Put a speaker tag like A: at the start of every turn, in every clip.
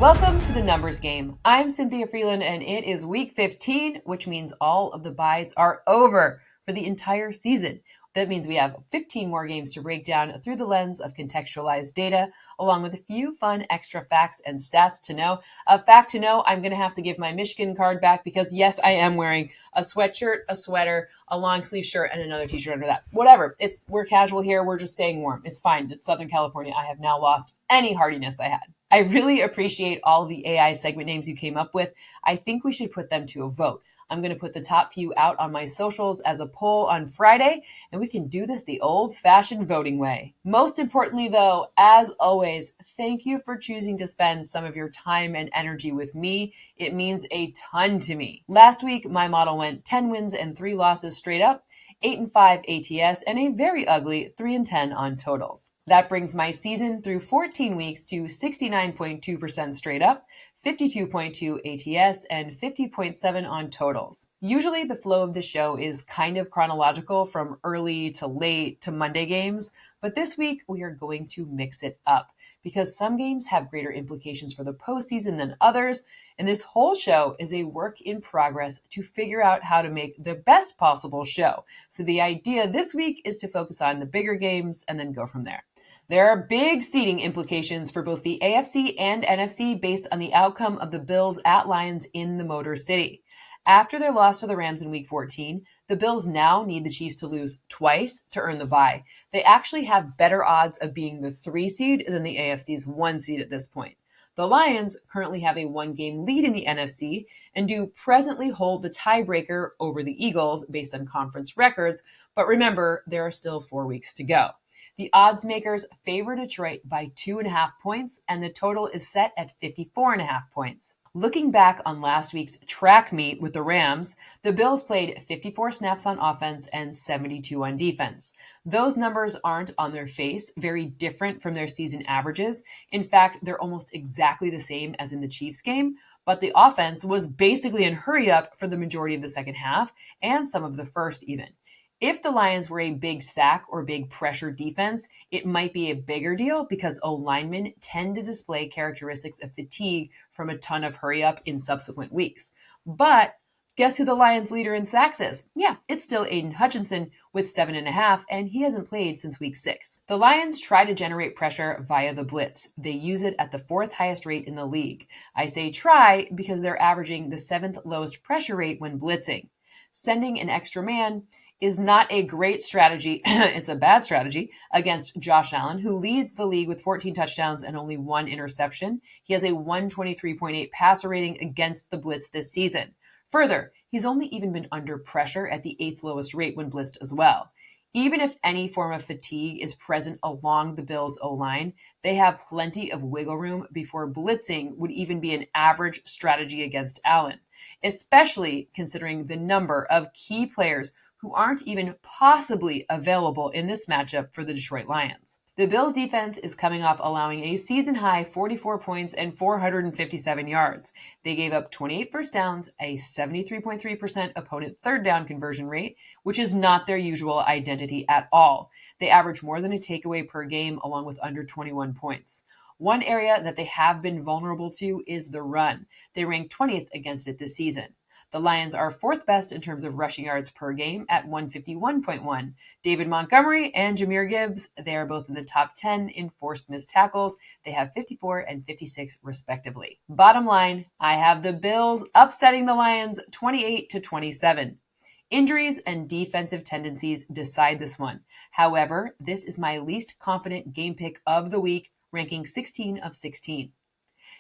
A: Welcome to the Numbers Game. I'm Cynthia Frelund, and it is week 15, which means all of the buys are over for the entire season. That means we have 15 more games to break down through the lens of contextualized data, along with a few fun extra facts and stats to know. A fact to know, I'm going to have to give my Michigan card back because, yes, I am wearing a sweatshirt, a sweater, a long sleeve shirt, and another t-shirt under that. Whatever. We're casual here. We're just staying warm. It's fine. It's Southern California. I have now lost any hardiness I had. I really appreciate all of the AI segment names you came up with. I think we should put them to a vote. I'm going to put the top few out on my socials as a poll on Friday, and we can do this the old-fashioned voting way. Most importantly, though, as always, thank you for choosing to spend some of your time and energy with me. It means a ton to me. Last week, my model went 10 wins and 3 losses straight up, 8-5 ATS, and a very ugly 3-10 on totals. That brings my season through 14 weeks to 69.2% straight up, 52.2 ATS, and 50.7 on totals. Usually the flow of the show is kind of chronological from early to late to Monday games, but this week we are going to mix it up because some games have greater implications for the postseason than others, and this whole show is a work in progress to figure out how to make the best possible show. So the idea this week is to focus on the bigger games and then go from there. There are big seeding implications for both the AFC and NFC based on the outcome of the Bills at Lions in the Motor City. After their loss to the Rams in Week 14, the Bills now need the Chiefs to lose twice to earn the bye. They actually have better odds of being the 3 seed than the AFC's 1 seed at this point. The Lions currently have a 1-game lead in the NFC and do presently hold the tiebreaker over the Eagles based on conference records, but remember, there are still 4 weeks to go. The odds makers favor Detroit by 2.5 points, and the total is set at 54.5 points. Looking back on last week's track meet with the Rams, the Bills played 54 snaps on offense and 72 on defense. Those numbers aren't on their face very different from their season averages. In fact, they're almost exactly the same as in the Chiefs game, but the offense was basically in hurry up for the majority of the second half and some of the first even. If the Lions were a big sack or big pressure defense, it might be a bigger deal because O-linemen tend to display characteristics of fatigue from a ton of hurry up in subsequent weeks. But guess who the Lions leader in sacks is? Yeah, it's still Aiden Hutchinson with 7.5, and he hasn't played since week 6. The Lions try to generate pressure via the blitz. They use it at the 4th highest rate in the league. I say try because they're averaging the 7th lowest pressure rate when blitzing. Sending an extra man is not a great strategy. It's a bad strategy against Josh Allen, who leads the league with 14 touchdowns and only 1 interception. He has a 123.8 passer rating against the blitz this season. Further, he's only even been under pressure at the 8th lowest rate when blitzed as well. Even if any form of fatigue is present along the Bills' O-line, they have plenty of wiggle room before blitzing would even be an average strategy against Allen, especially considering the number of key players who aren't even possibly available in this matchup for the Detroit Lions. The Bills' defense is coming off allowing a season-high 44 points and 457 yards. They gave up 28 first downs, a 73.3% opponent third down conversion rate, which is not their usual identity at all. They average more than a takeaway per game, along with under 21 points. One area that they have been vulnerable to is the run. They rank 20th against it this season. The Lions are 4th best in terms of rushing yards per game at 151.1. David Montgomery and Jahmyr Gibbs, they are both in the top 10 in forced missed tackles. They have 54 and 56 respectively. Bottom line, I have the Bills upsetting the Lions 28-27. Injuries and defensive tendencies decide this one. However, this is my least confident game pick of the week, ranking 16 of 16.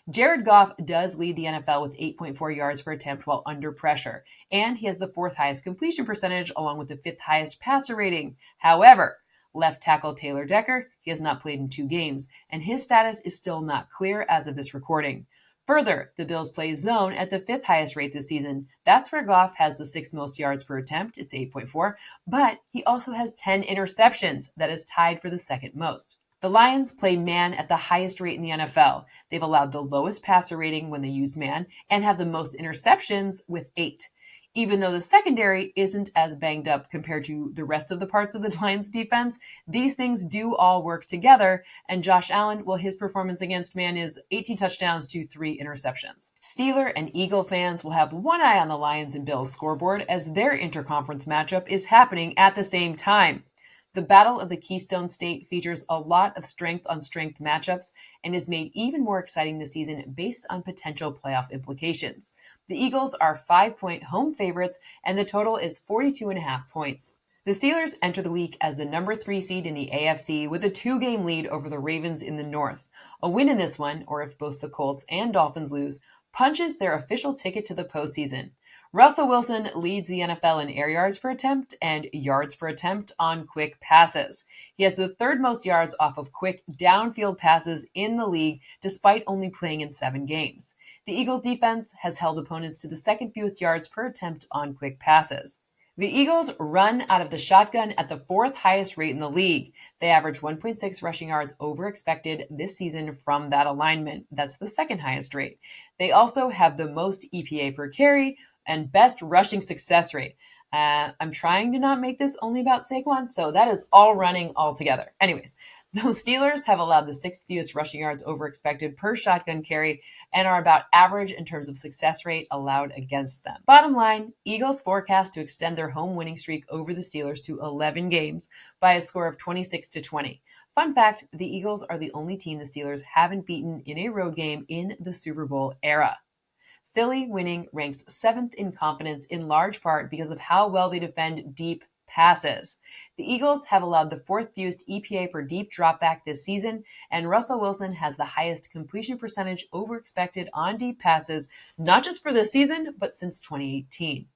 A: Jared Goff does lead the NFL with 8.4 yards per attempt while under pressure, and he has the 4th highest completion percentage along with the 5th highest passer rating. However, left tackle Taylor Decker, he has not played in 2 games, and his status is still not clear as of this recording. Further, the Bills play zone at the 5th highest rate this season. That's where Goff has the 6th most yards per attempt, it's 8.4, but he also has 10 interceptions, that is tied for the 2nd most. The Lions play man at the highest rate in the NFL. They've allowed the lowest passer rating when they use man and have the most interceptions with 8. Even though the secondary isn't as banged up compared to the rest of the parts of the Lions defense, these things do all work together. And Josh Allen, well, his performance against man is 18 touchdowns to 3 interceptions. Steeler and Eagle fans will have one eye on the Lions and Bills scoreboard as their interconference matchup is happening at the same time. The Battle of the Keystone State features a lot of strength-on-strength matchups and is made even more exciting this season based on potential playoff implications. The Eagles are 5-point home favorites, and the total is 42.5 points. The Steelers enter the week as the number 3 seed in the AFC with a 2-game lead over the Ravens in the North. A win in this one, or if both the Colts and Dolphins lose, punches their official ticket to the postseason. Russell Wilson leads the NFL in air yards per attempt and yards per attempt on quick passes. He has the third most yards off of quick downfield passes in the league, despite only playing in 7 games. The Eagles' defense has held opponents to the second fewest yards per attempt on quick passes. The Eagles run out of the shotgun at the 4th highest rate in the league. They average 1.6 rushing yards over expected this season from that alignment. That's the 2nd highest rate. They also have the most EPA per carry and best rushing success rate. I'm trying to not make this only about Saquon, so that is all running all together. Anyways, the Steelers have allowed the 6th fewest rushing yards over expected per shotgun carry and are about average in terms of success rate allowed against them. Bottom line, Eagles forecast to extend their home winning streak over the Steelers to 11 games by a score of 26-20. Fun fact, the Eagles are the only team the Steelers haven't beaten in a road game in the Super Bowl era. Philly winning ranks 7th in confidence in large part because of how well they defend deep passes. The Eagles have allowed the 4th fewest EPA per deep dropback this season, and Russell Wilson has the highest completion percentage over expected on deep passes, not just for this season, but since 2018.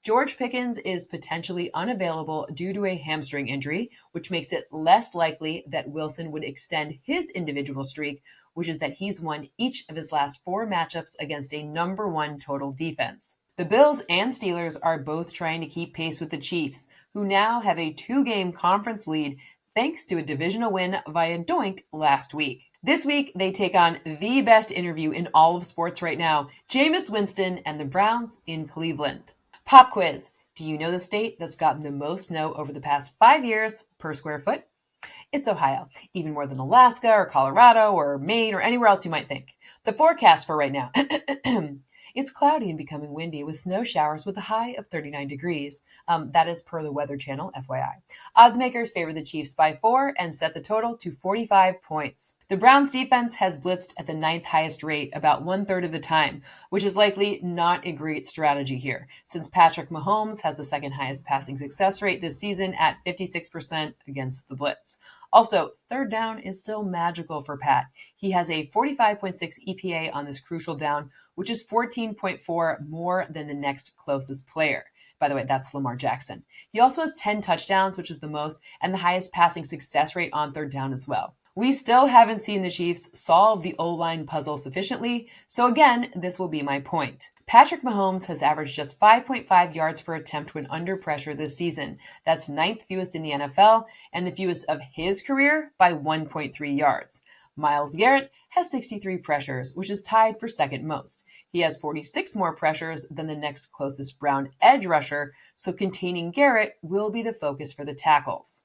A: George Pickens is potentially unavailable due to a hamstring injury, which makes it less likely that Wilson would extend his individual streak, which is that he's won each of his last 4 matchups against a number 1 total defense. The Bills and Steelers are both trying to keep pace with the Chiefs, who now have a 2-game conference lead thanks to a divisional win via Doink last week. This week, they take on the best interview in all of sports right now, Jameis Winston and the Browns in Cleveland. Pop quiz. Do you know the state that's gotten the most snow over the past 5 years per square foot? It's Ohio, even more than Alaska or Colorado or Maine or anywhere else you might think. The forecast for right now. It's cloudy and becoming windy with snow showers with a high of 39 degrees. That is per the Weather Channel, FYI. Odds makers favor the Chiefs by 4 and set the total to 45 points. The Browns defense has blitzed at the 9th highest rate about 1/3 of the time, which is likely not a great strategy here, since Patrick Mahomes has the 2nd highest passing success rate this season at 56% against the blitz. Also, 3rd down is still magical for Pat. He has a 45.6 EPA on this crucial down, which is 14.4 more than the next closest player. By the way, that's Lamar Jackson. He also has 10 touchdowns, which is the most, and the highest passing success rate on 3rd down as well. We still haven't seen the Chiefs solve the O-line puzzle sufficiently, so again, this will be my point. Patrick Mahomes has averaged just 5.5 yards per attempt when under pressure this season. That's 9th fewest in the NFL and the fewest of his career by 1.3 yards. Myles Garrett has 63 pressures, which is tied for 2nd most. He has 46 more pressures than the next closest Brown edge rusher, so containing Garrett will be the focus for the tackles.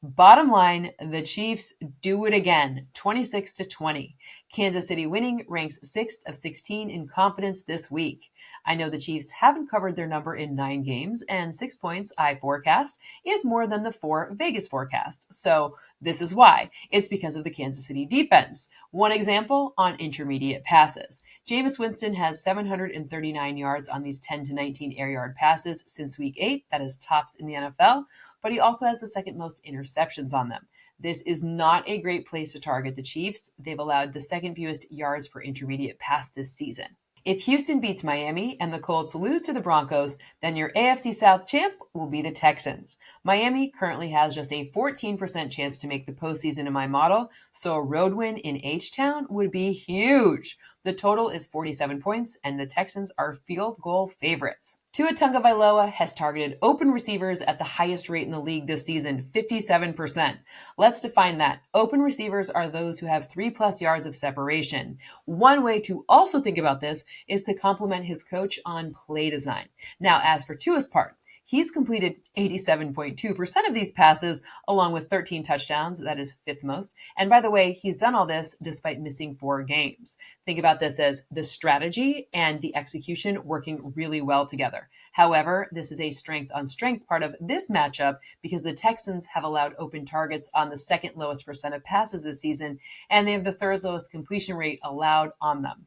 A: Bottom line, the Chiefs do it again, 26-20. Kansas City winning ranks 6th of 16 in confidence this week. I know the Chiefs haven't covered their number in 9 games, and 6 points I forecast is more than the 4 Vegas forecast. So this is why. It's because of the Kansas City defense. One example on intermediate passes. Jameis Winston has 739 yards on these 10-19 air yard passes since week 8. That is tops in the NFL, but he also has the 2nd most interceptions on them. This is not a great place to target the Chiefs. They've allowed the 2nd fewest yards per intermediate pass this season. If Houston beats Miami and the Colts lose to the Broncos, then your AFC South champ will be the Texans. Miami currently has just a 14% chance to make the postseason in my model, so a road win in H-Town would be huge. The total is 47 points, and the Texans are field goal favorites. Tua Tagovailoa has targeted open receivers at the highest rate in the league this season, 57%. Let's define that. Open receivers are those who have 3+ yards of separation. One way to also think about this is to compliment his coach on play design. Now, as for Tua's part, he's completed 87.2% of these passes, along with 13 touchdowns. That is fifth most. And by the way, he's done all this despite missing 4 games. Think about this as the strategy and the execution working really well together. However, this is a strength on strength part of this matchup because the Texans have allowed open targets on the second lowest percent of passes this season, and they have the third lowest completion rate allowed on them.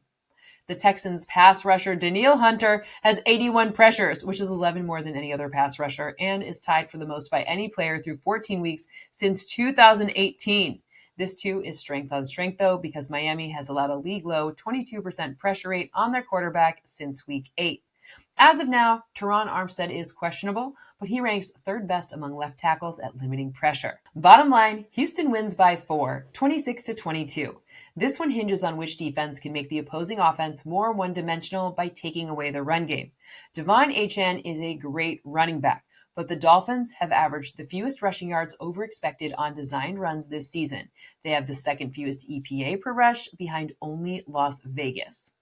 A: The Texans' pass rusher, Danielle Hunter, has 81 pressures, which is 11 more than any other pass rusher, and is tied for the most by any player through 14 weeks since 2018. This too is strength on strength, though, because Miami has allowed a league-low 22% pressure rate on their quarterback since week 8. As of now, Teron Armstead is questionable, but he ranks third best among left tackles at limiting pressure. Bottom line, Houston wins by 4, 26-22. This one hinges on which defense can make the opposing offense more one-dimensional by taking away the run game. Devon Achane is a great running back, but the Dolphins have averaged the fewest rushing yards over expected on designed runs this season. They have the second fewest EPA per rush, behind only Las Vegas.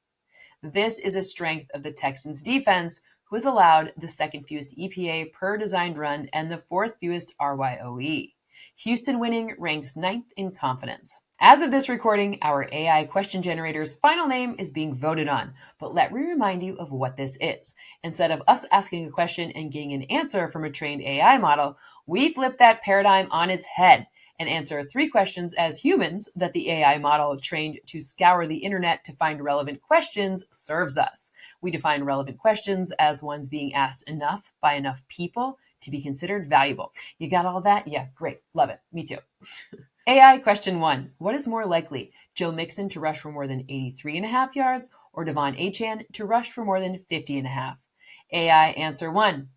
A: This is a strength of the Texans' defense, who has allowed the second fewest EPA per designed run and the fourth fewest RYOE. Houston winning ranks 9th in confidence. As of this recording, our AI question generator's final name is being voted on, but let me remind you of what this is. Instead of us asking a question and getting an answer from a trained AI model, we flip that paradigm on its head and answer 3 questions as humans that the AI model trained to scour the internet to find relevant questions serves us. We define relevant questions as ones being asked enough by enough people to be considered valuable. You got all that? Yeah, great. Love it. Me too. AI question 1. What is more likely, Joe Mixon to rush for more than 83.5 yards or Devon Achane to rush for more than 50.5? AI answer 1.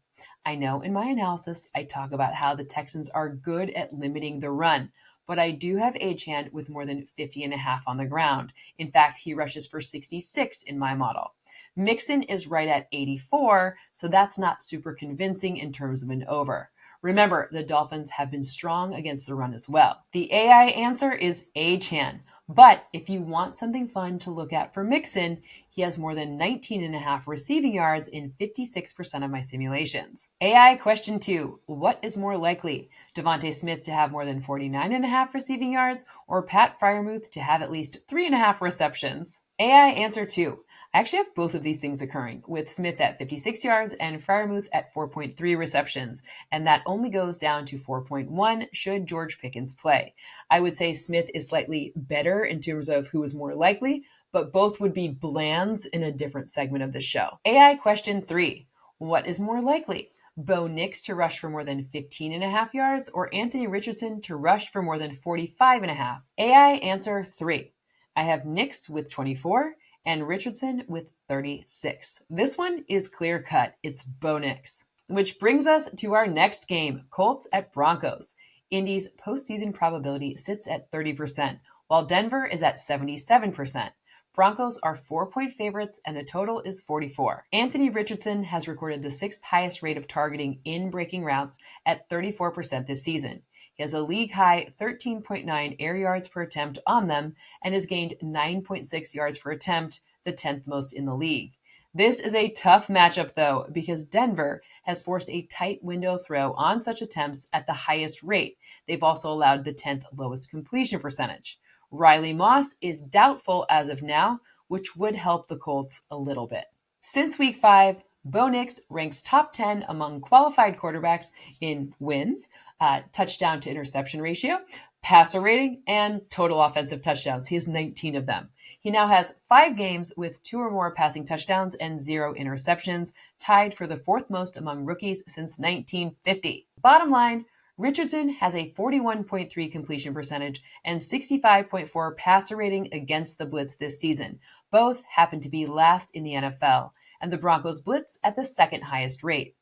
A: I know in my analysis, I talk about how the Texans are good at limiting the run, but I do have Achane with more than 50.5 on the ground. In fact, he rushes for 66 in my model. Mixon is right at 84, so that's not super convincing in terms of an over. Remember, the Dolphins have been strong against the run as well. The AI answer is Achane. But if you want something fun to look at for Mixon, he has more than 19.5 receiving yards in 56% of my simulations. AI question 2. What is more likely, Devontae Smith to have more than 49.5 receiving yards or Pat Freiermuth to have at least 3.5 receptions? AI answer 2. I actually have both of these things occurring, with Smith at 56 yards and Freiermuth at 4.3 receptions, and that only goes down to 4.1 should George Pickens play. I would say Smith is slightly better in terms of who is more likely, but both would be blands in a different segment of the show. AI question 3. What is more likely, Bo Nix to rush for more than 15.5 yards or Anthony Richardson to rush for more than 45.5? AI answer 3. I have Nix with 24 and Richardson with 36. This one is clear cut. It's Bo Nix. Which brings us to our next game, Colts at Broncos. Indy's postseason probability sits at 30%, while Denver is at 77%. Broncos are 4-point favorites, and the total is 44. Anthony Richardson has recorded the 6th highest rate of targeting in breaking routes at 34% this season. He has a league-high 13.9 air yards per attempt on them and has gained 9.6 yards per attempt, the 10th most in the league. This is a tough matchup, though, because Denver has forced a tight window throw on such attempts at the highest rate. They've also allowed the 10th lowest completion percentage. Riley Moss is doubtful as of now, which would help the Colts a little bit. Since week 5, Bo Nix ranks top 10 among qualified quarterbacks in wins, touchdown to interception ratio, passer rating, and total offensive touchdowns. He has 19 of them. He now has 5 games with 2 or more passing touchdowns and 0 interceptions, tied for the 4th most among rookies since 1950. Bottom line, Richardson has a 41.3 completion percentage and 65.4 passer rating against the blitz this season. Both happen to be last in the NFL, and the Broncos blitz at the 2nd highest rate.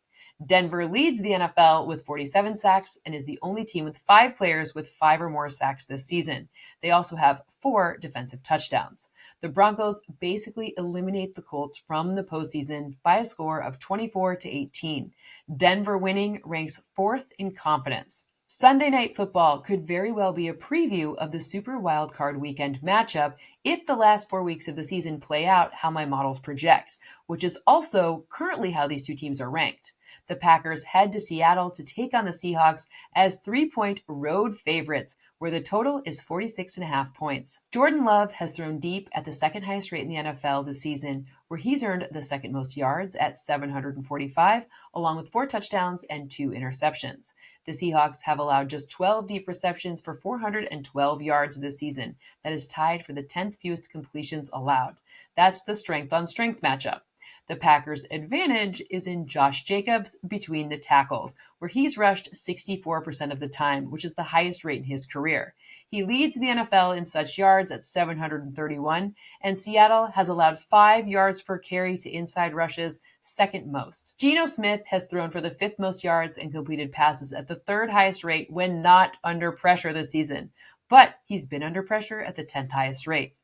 A: Denver leads the NFL with 47 sacks and is the only team with 5 players with 5 or more sacks this season. They also have 4 defensive touchdowns. The Broncos basically eliminate the Colts from the postseason by a score of 24-18. Denver winning ranks 4th in confidence. Sunday Night Football could very well be a preview of the Super Wildcard Weekend matchup if the last 4 weeks of the season play out how my models project, which is also currently how these two teams are ranked. The Packers head to Seattle to take on the Seahawks as 3-point road favorites, where the total is 46.5 points. Jordan Love has thrown deep at the second highest rate in the NFL this season, where he's earned the second most yards at 745, along with 4 touchdowns and 2 interceptions. The Seahawks have allowed just 12 deep receptions for 412 yards this season. That is tied for the 10th fewest completions allowed. That's the strength-on-strength matchup. The Packers' advantage is in Josh Jacobs between the tackles, where he's rushed 64% of the time, which is the highest rate in his career. He leads the NFL in such yards at 731, and Seattle has allowed 5 yards per carry to inside rushes, second most. Geno Smith has thrown for the 5th most yards and completed passes at the 3rd highest rate when not under pressure this season, but he's been under pressure at the 10th highest rate.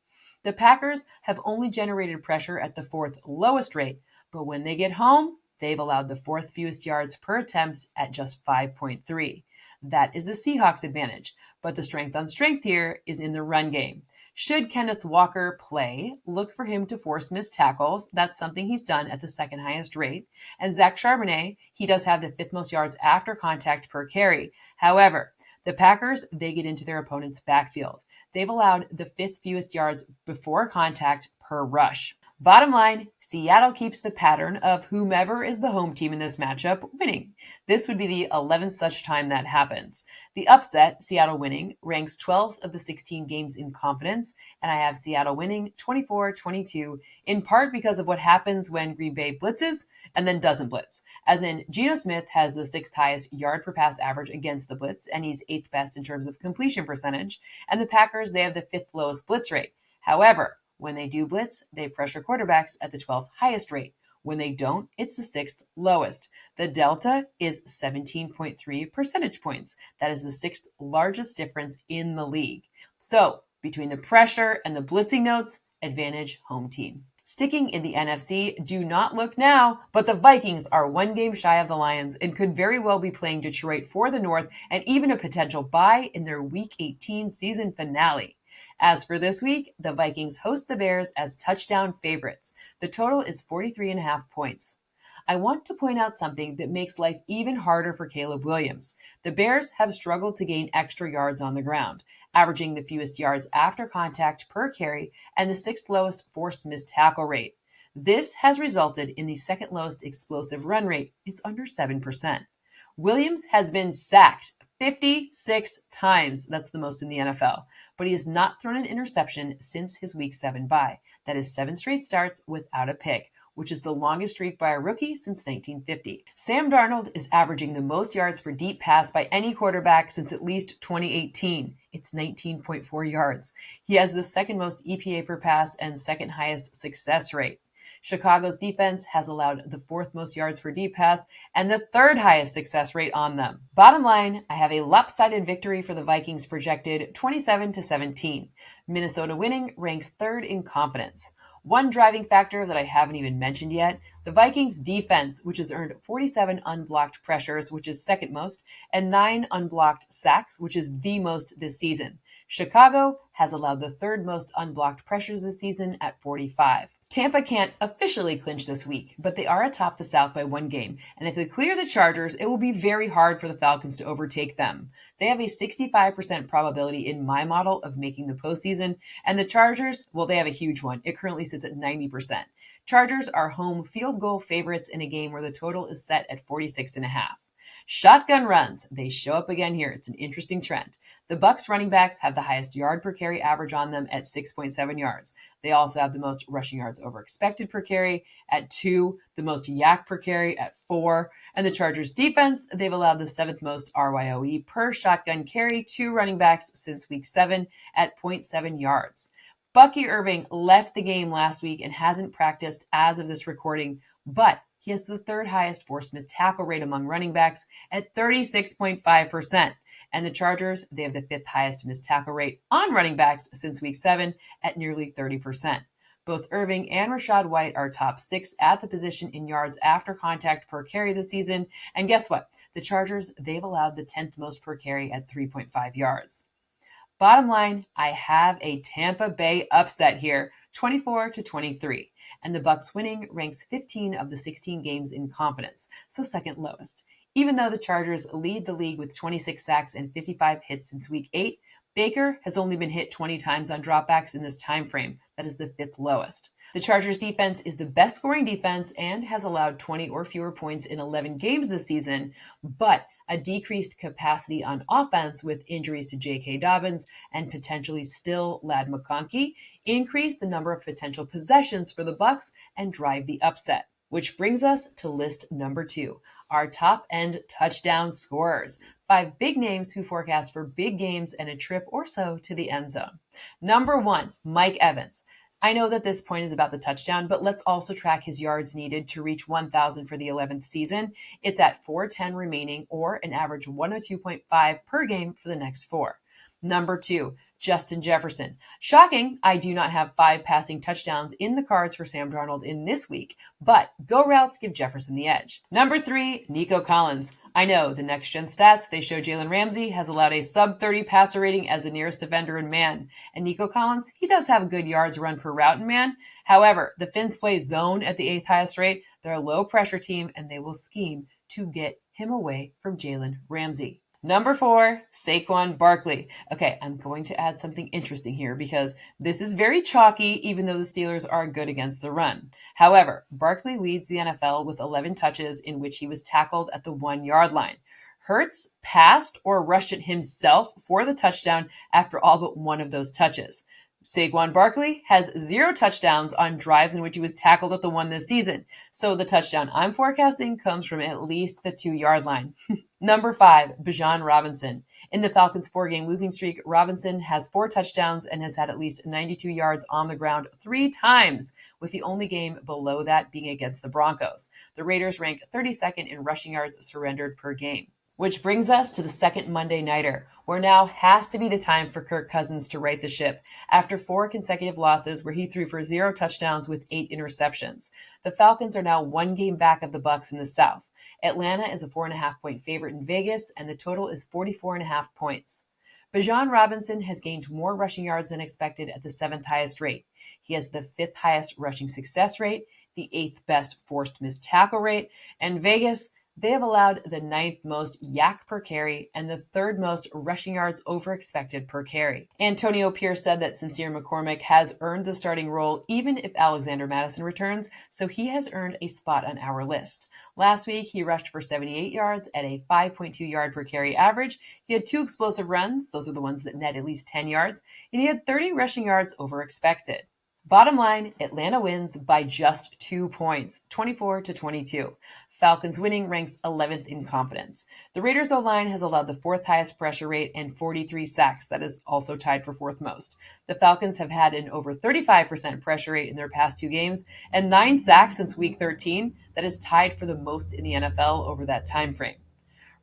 A: The Packers have only generated pressure at the 4th lowest rate, but when they get home, they've allowed the 4th fewest yards per attempt at just 5.3. That is the Seahawks' advantage, but the strength on strength here is in the run game. Should Kenneth Walker play, look for him to force missed tackles. That's something he's done at the 2nd highest rate. And Zach Charbonnet, he does have the 5th most yards after contact per carry. However, the Packers, they get into their opponent's backfield. They've allowed the 5th fewest yards before contact per rush. Bottom line, Seattle keeps the pattern of whomever is the home team in this matchup winning. This would be the 11th such time that happens. The upset, Seattle winning, ranks 12th of the 16 games in confidence, and I have Seattle winning 24-22, in part because of what happens when Green Bay blitzes and then doesn't blitz. As in, Geno Smith has the 6th highest yard per pass average against the blitz, and he's 8th best in terms of completion percentage, and the Packers, they have the 5th lowest blitz rate. However, when they do blitz, they pressure quarterbacks at the 12th highest rate. When they don't, it's the 6th lowest. The delta is 17.3 percentage points. That is the 6th largest difference in the league. So, between the pressure and the blitzing notes, advantage home team. Sticking in the NFC, do not look now, but the Vikings are 1 game shy of the Lions and could very well be playing Detroit for the North and even a potential bye in their Week 18 season finale. As for this week, the Vikings host the Bears as touchdown favorites. The total is 43.5 points. I want to point out something that makes life even harder for Caleb Williams. The Bears have struggled to gain extra yards on the ground, averaging the fewest yards after contact per carry and the 6th lowest forced missed tackle rate. This has resulted in the 2nd lowest explosive run rate. It's under 7%. Williams has been sacked 56 times. That's the most in the NFL. But he has not thrown an interception since his Week 7 bye. That is 7 straight starts without a pick, which is the longest streak by a rookie since 1950. Sam Darnold is averaging the most yards per deep pass by any quarterback since at least 2018. It's 19.4 yards. He has the 2nd most EPA per pass and 2nd highest success rate. Chicago's defense has allowed the 4th most yards per deep pass and the 3rd highest success rate on them. Bottom line, I have a lopsided victory for the Vikings projected 27-17. Minnesota winning ranks 3rd in confidence. One driving factor that I haven't even mentioned yet, the Vikings defense, which has earned 47 unblocked pressures, which is 2nd most, and 9 unblocked sacks, which is the most this season. Chicago has allowed the 3rd most unblocked pressures this season at 45. Tampa can't officially clinch this week, but they are atop the South by 1 game, and if they clear the Chargers, it will be very hard for the Falcons to overtake them. They have a 65% probability in my model of making the postseason, and the Chargers, well, they have a huge one. It currently sits at 90%. Chargers are home field goal favorites in a game where the total is set at 46.5. Shotgun runs, they show up again here. It's an interesting trend. The Bucs running backs have the highest yard per carry average on them at 6.7 yards. They also have the most rushing yards over expected per carry at 2, the most yak per carry at 4, and the Chargers defense, they've allowed the 7th most RYOE per shotgun carry to running backs since Week 7 at 0.7 yards. Bucky Irving left the game last week and hasn't practiced as of this recording, but He has the third highest forced missed tackle rate among running backs at 36.5%. And the Chargers, they have the fifth highest missed tackle rate on running backs since week 7 at nearly 30%. Both Irving and Rachaad White are top 6 at the position in yards after contact per carry this season. And guess what? The Chargers, they've allowed the 10th most per carry at 3.5 yards. Bottom line, I have a Tampa Bay upset here, 24-23, and the Bucs winning ranks 15 of the 16 games in confidence, so second lowest. Even though the Chargers lead the league with 26 sacks and 55 hits since week 8, Baker has only been hit 20 times on dropbacks in this time frame. That is the fifth lowest. The Chargers defense is the best scoring defense and has allowed 20 or fewer points in 11 games this season, but a decreased capacity on offense with injuries to J.K. Dobbins and potentially still Ladd McConkey increase the number of potential possessions for the Bucs and drive the upset. Which brings us to list number 2, our top-end touchdown scorers. 5 big names who forecast for big games and a trip or so to the end zone. Number 1, Mike Evans. I know that this point is about the touchdown, but let's also track his yards needed to reach 1,000 for the 11th season. It's at 410 remaining, or an average 102.5 per game for the next 4. Number 2, Justin Jefferson. Shocking, I do not have 5 passing touchdowns in the cards for Sam Darnold in this week, but go routes give Jefferson the edge. Number 3, Nico Collins. I know the next-gen stats, they show Jalen Ramsey has allowed a sub-30 passer rating as the nearest defender in man. And Nico Collins, he does have a good yards run per route in man. However, the Fins play zone at the 8th highest rate. They're a low-pressure team, and they will scheme to get him away from Jalen Ramsey. Number 4, Saquon Barkley. Okay, I'm going to add something interesting here because this is very chalky, even though the Steelers are good against the run. However, Barkley leads the NFL with 11 touches in which he was tackled at the 1-yard line. Hurts passed or rushed it himself for the touchdown after all but one of those touches. Saquon Barkley has 0 touchdowns on drives in which he was tackled at the 1 this season. So the touchdown I'm forecasting comes from at least the 2-yard line. Number 5, Bijan Robinson. In the Falcons' 4-game losing streak, Robinson has 4 touchdowns and has had at least 92 yards on the ground 3 times, with the only game below that being against the Broncos. The Raiders rank 32nd in rushing yards surrendered per game. Which brings us to the second Monday nighter, where now has to be the time for Kirk Cousins to right the ship after 4 consecutive losses where he threw for 0 touchdowns with 8 interceptions. The Falcons are now 1 game back of the Bucs in the South. Atlanta is a 4.5-point favorite in Vegas, and the total is 44.5 points. Bijan Robinson has gained more rushing yards than expected at the 7th highest rate. He has the 5th highest rushing success rate, the 8th best forced missed tackle rate, and Vegas, they have allowed the 9th most yak per carry and the 3rd most rushing yards over expected per carry. Antonio Pierce said that Sincere McCormick has earned the starting role even if Alexander Mattison returns, so he has earned a spot on our list. Last week, he rushed for 78 yards at a 5.2 yard per carry average. He had 2 explosive runs, those are the ones that net at least 10 yards, and he had 30 rushing yards over expected. Bottom line, Atlanta wins by just 2 points, 24-22. Falcons winning ranks 11th in confidence. The Raiders' O-line has allowed the 4th highest pressure rate and 43 sacks. That is also tied for 4th most. The Falcons have had an over 35% pressure rate in their past 2 games and 9 sacks since week 13. That is tied for the most in the NFL over that time frame.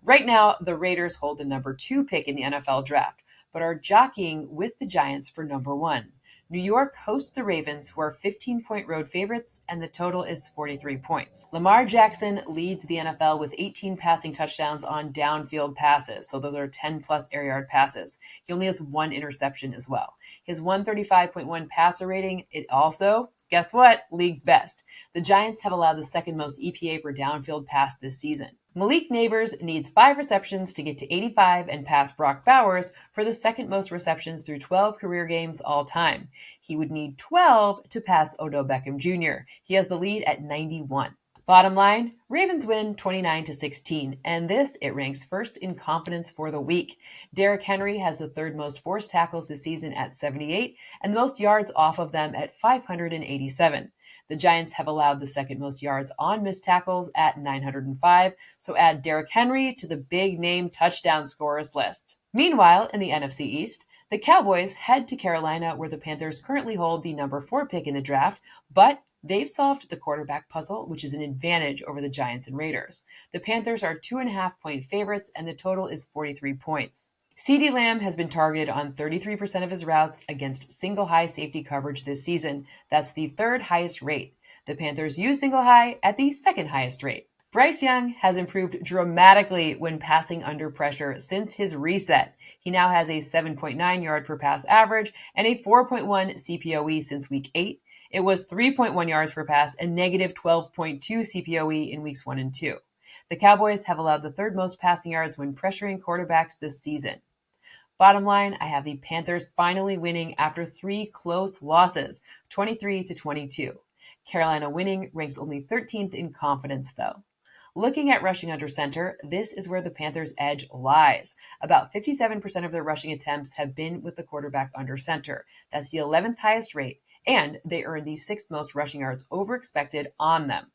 A: Right now, the Raiders hold the number 2 pick in the NFL draft, but are jockeying with the Giants for number 1. New York hosts the Ravens, who are 15-point road favorites, and the total is 43 points. Lamar Jackson leads the NFL with 18 passing touchdowns on downfield passes, so those are 10-plus air yard passes. He only has 1 interception as well. His 135.1 passer rating, it also, guess what, league's best. The Giants have allowed the 2nd most EPA per downfield pass this season. Malik Neighbors needs 5 receptions to get to 85 and pass Brock Bowers for the 2nd most receptions through 12 career games all time. He would need 12 to pass Odell Beckham Jr. He has the lead at 91. Bottom line, Ravens win 29-16, and this, it ranks 1st in confidence for the week. Derrick Henry has the 3rd most forced tackles this season at 78, and the most yards off of them at 587. The Giants have allowed the 2nd most yards on missed tackles at 905, so add Derrick Henry to the big-name touchdown scorers list. Meanwhile, in the NFC East, the Cowboys head to Carolina, where the Panthers currently hold the number 4 pick in the draft, but They've solved the quarterback puzzle, which is an advantage over the Giants and Raiders. The Panthers are 2.5-point favorites, and the total is 43 points. CeeDee Lamb has been targeted on 33% of his routes against single high safety coverage this season. That's the third highest rate. The Panthers use single high at the second highest rate. Bryce Young has improved dramatically when passing under pressure since his reset. He now has a 7.9 yard per pass average and a 4.1 CPOE since week 8. It was 3.1 yards per pass and negative 12.2 CPOE in weeks 1 and 2. The Cowboys have allowed the third most passing yards when pressuring quarterbacks this season. Bottom line, I have the Panthers finally winning after 3 close losses, 23-22. Carolina winning ranks only 13th in confidence, though. Looking at rushing under center, this is where the Panthers' edge lies. About 57% of their rushing attempts have been with the quarterback under center. That's the 11th highest rate, and they earned the 6th most rushing yards over expected on them.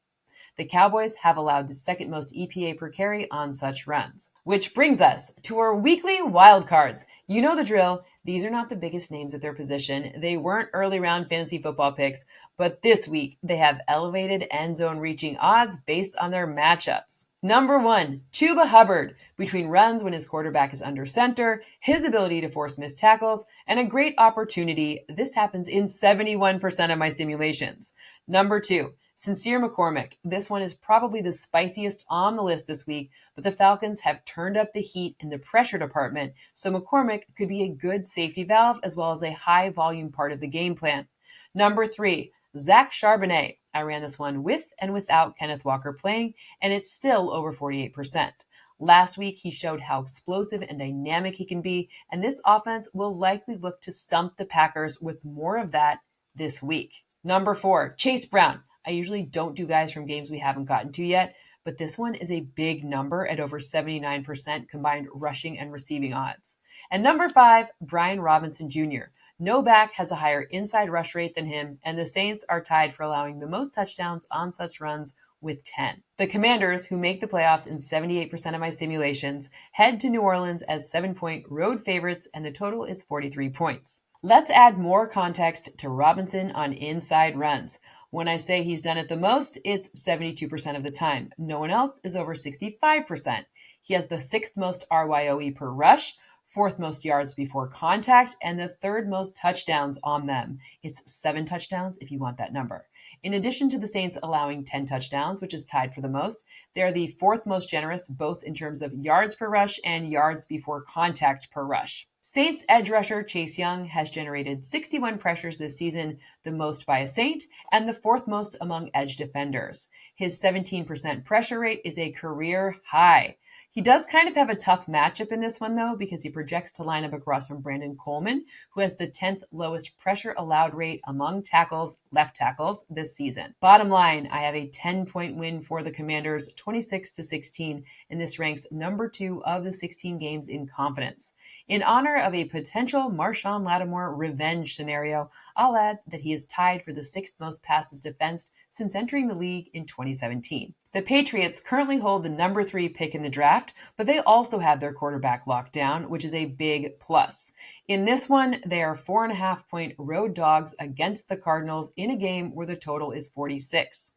A: The Cowboys have allowed the second most EPA per carry on such runs. Which brings us to our weekly wildcards. You know the drill. These are not the biggest names at their position. They weren't early round fantasy football picks, but this week they have elevated end zone reaching odds based on their matchups. Number 1, Chuba Hubbard. Between runs when his quarterback is under center, his ability to force missed tackles, and a great opportunity, this happens in 71% of my simulations. Number 2, Sincere McCormick. This one is probably the spiciest on the list this week, but the Falcons have turned up the heat in the pressure department, so McCormick could be a good safety valve as well as a high volume part of the game plan. Number 3, Zach Charbonnet. I ran this one with and without Kenneth Walker playing, and it's still over 48%. Last week, he showed how explosive and dynamic he can be, and this offense will likely look to stump the Packers with more of that this week. Number 4, Chase Brown. I usually don't do guys from games we haven't gotten to yet, but this one is a big number at over 79% combined rushing and receiving odds. And number 5, Brian Robinson Jr. No back has a higher inside rush rate than him, and the Saints are tied for allowing the most touchdowns on such runs with 10. The Commanders, who make the playoffs in 78% of my simulations, head to New Orleans as 7-point road favorites, and the total is 43 points. Let's add more context to Robinson on inside runs. When I say he's done it the most, it's 72% of the time. No one else is over 65%. He has the 6th most RYOE per rush, 4th most yards before contact, and the 3rd most touchdowns on them. It's 7 touchdowns if you want that number. In addition to the Saints allowing 10 touchdowns, which is tied for the most, they are the 4th most generous both in terms of yards per rush and yards before contact per rush. Saints edge rusher Chase Young has generated 61 pressures this season, the most by a Saint, and the 4th most among edge defenders. His 17% pressure rate is a career high. He does kind of have a tough matchup in this one, though, because he projects to line up across from Brandon Coleman, who has the 10th lowest pressure allowed rate among left tackles this season. Bottom line, I have a 10-point win for the Commanders, 26-16, and this ranks number 2 of the 16 games in confidence. In honor of a potential Marshawn Lattimore revenge scenario, I'll add that he is tied for the 6th most passes defensed since entering the league in 2017. The Patriots currently hold the number 3 pick in the draft, but they also have their quarterback locked down, which is a big plus. In this one, they are 4.5-point road dogs against the Cardinals in a game where the total is 46.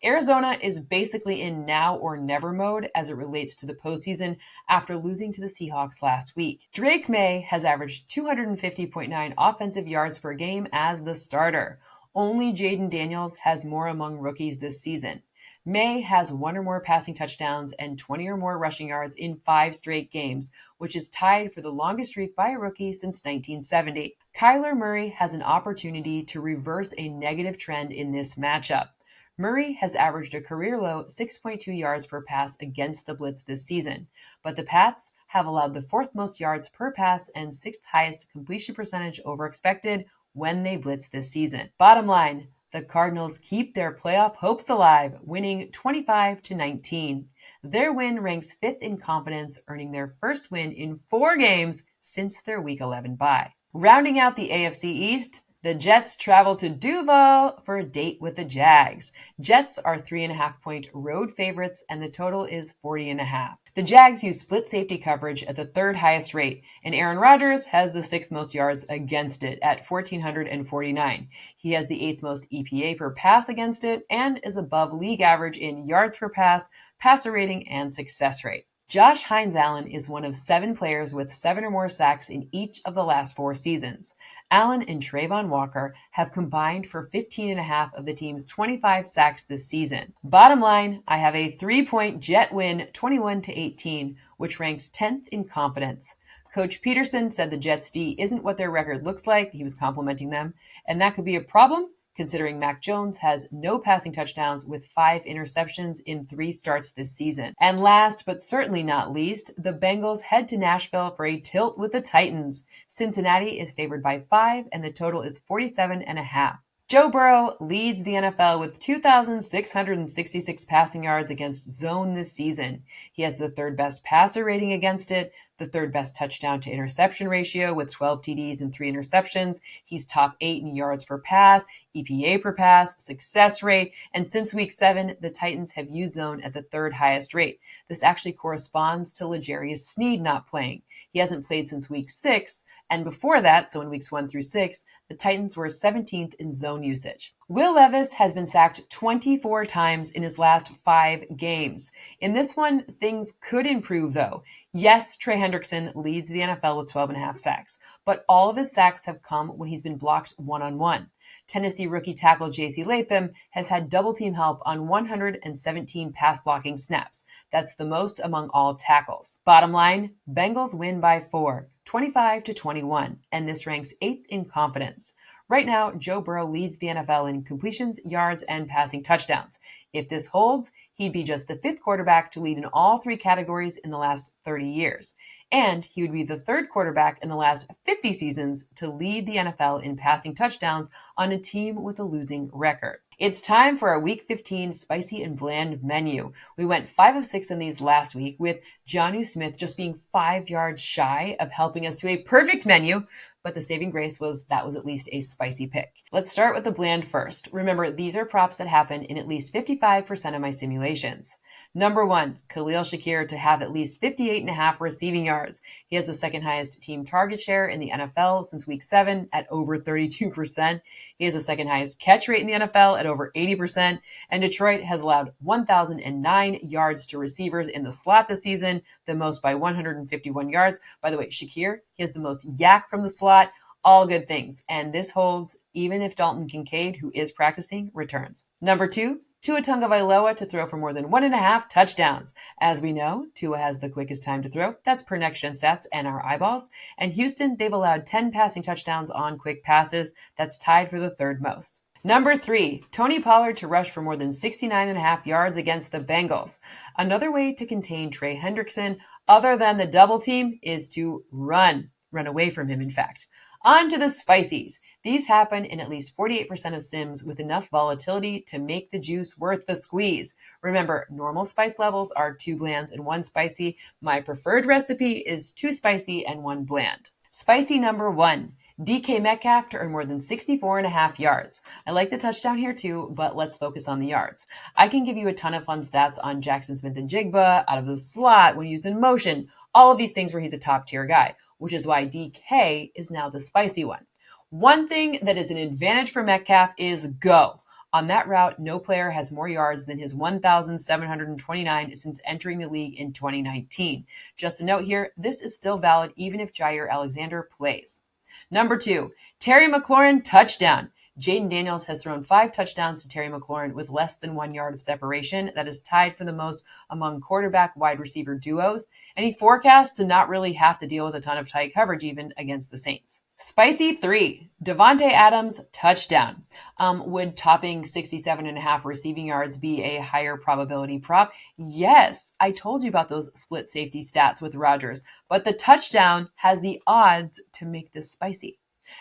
A: Arizona is basically in now or never mode as it relates to the postseason after losing to the Seahawks last week. Drake May has averaged 250.9 offensive yards per game as the starter. Only Jaden Daniels has more among rookies this season. May has 1 or more passing touchdowns and 20 or more rushing yards in 5 straight games, which is tied for the longest streak by a rookie since 1970. Kyler Murray has an opportunity to reverse a negative trend in this matchup. Murray has averaged a career-low 6.2 yards per pass against the blitz this season, but the Pats have allowed the 4th most yards per pass and 6th highest completion percentage over expected when they blitz this season. Bottom line, the Cardinals keep their playoff hopes alive, winning 25-19. Their win ranks 5th in confidence, earning their first win in 4 games since their Week 11 bye. Rounding out the AFC East, the Jets travel to Duval for a date with the Jags. Jets are 3.5-point road favorites, and the total is 40.5. The Jags use split safety coverage at the third highest rate, and Aaron Rodgers has the sixth most yards against it at 1,449. He has the eighth most EPA per pass against it and is above league average in yards per pass, passer rating, and success rate. Josh Hines Allen is one of 7 players with 7 or more sacks in each of the last 4 seasons. Allen and Trayvon Walker have combined for 15 and a half of the team's 25 sacks this season. Bottom line, I have a 3-point Jet win 21-18, which ranks 10th in confidence. Coach Peterson said the Jets' D isn't what their record looks like. He was complimenting them, and that could be a problem considering Mac Jones has no passing touchdowns with 5 interceptions in 3 starts this season. And last but certainly not least, the Bengals head to Nashville for a tilt with the Titans. Cincinnati is favored by 5 and the total is 47.5. Joe Burrow leads the NFL with 2,666 passing yards against zone this season. He has the third best passer rating against it, the third best touchdown to interception ratio with 12 TDs and 3 interceptions. He's top 8 in yards per pass, EPA per pass, success rate, and since week 7, the Titans have used zone at the third highest rate. This actually corresponds to L'Jarius Sneed not playing. He hasn't played since week 6, and before that, so in weeks 1 through 6, the Titans were 17th in zone usage. Will Levis has been sacked 24 times in his last 5 games. In this one, things could improve though. Yes, Trey Hendrickson leads the NFL with 12.5 sacks, but all of his sacks have come when he's been blocked one-on-one. Tennessee rookie tackle J.C. Latham has had double-team help on 117 pass-blocking snaps. That's the most among all tackles. Bottom line, Bengals win by 4, 25-21, and this ranks 8th in confidence. Right now, Joe Burrow leads the NFL in completions, yards, and passing touchdowns. If this holds, he'd be just the 5th quarterback to lead in all 3 categories in the last 30 years. And he would be the 3rd quarterback in the last 50 seasons to lead the NFL in passing touchdowns on a team with a losing record. It's time for our Week 15 spicy and bland menu. We went 5 of 6 in these last week, with Jonnu Smith just being 5 yards shy of helping us to a perfect menu, but the saving grace was that was at least a spicy pick. Let's start with the bland first. Remember, these are props that happen in at least 55% of my simulations. Number 1, Khalil Shakir to have at least 58.5 receiving yards. He has the second highest team target share in the NFL since week 7 at over 32%. He has the second highest catch rate in the NFL at over 80%, and Detroit has allowed 1,009 yards to receivers in the slot this season, the most by 151 yards. By the way, Shakir, he has the most yak from the slot. All good things, and this holds even if Dalton Kincaid, who is practicing, returns. Number 2, Tua Tagovailoa to throw for more than 1.5 touchdowns. As we know, Tua has the quickest time to throw. That's per next gen stats and our eyeballs. And Houston, they've allowed 10 passing touchdowns on quick passes. That's tied for the 3rd most. Number 3, Tony Pollard to rush for more than 69.5 yards against the Bengals. Another way to contain Trey Hendrickson, other than the double team, is to run away from him, in fact. On to the spicies. These happen in at least 48% of sims with enough volatility to make the juice worth the squeeze. Remember, normal spice levels are 2 blands and 1 spicy. My preferred recipe is 2 spicy and 1 bland. Spicy number 1. DK Metcalf to earn more than 64.5 yards. I like the touchdown here too, but let's focus on the yards. I can give you a ton of fun stats on Jackson Smith and Jigba, out of the slot, when used in motion, all of these things where he's a top tier guy, which is why DK is now the spicy one. One thing that is an advantage for Metcalf is go. On that route, no player has more yards than his 1,729 since entering the league in 2019. Just a note here, this is still valid even if Jair Alexander plays. Number 2, Terry McLaurin touchdown. Jaden Daniels has thrown 5 touchdowns to Terry McLaurin with less than 1 yard of separation. That is tied for the most among quarterback wide receiver duos. And he forecasts to not really have to deal with a ton of tight coverage even against the Saints. Spicy 3, Devontae Adams touchdown. Would topping 67.5 receiving yards be a higher probability prop? Yes, I told you about those split safety stats with Rodgers, but the touchdown has the odds to make this spicy.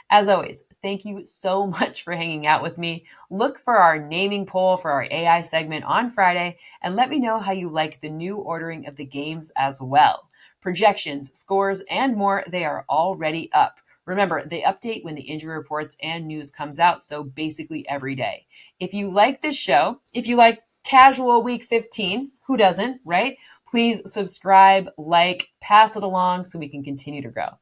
A: As always, thank you so much for hanging out with me. Look for our naming poll for our AI segment on Friday, and let me know how you like the new ordering of the games as well. Projections, scores, and more, they are already up. Remember, they update when the injury reports and news comes out, so basically every day. If you like this show, if you like casual week 15, who doesn't, right? Please subscribe, like, pass it along so we can continue to grow.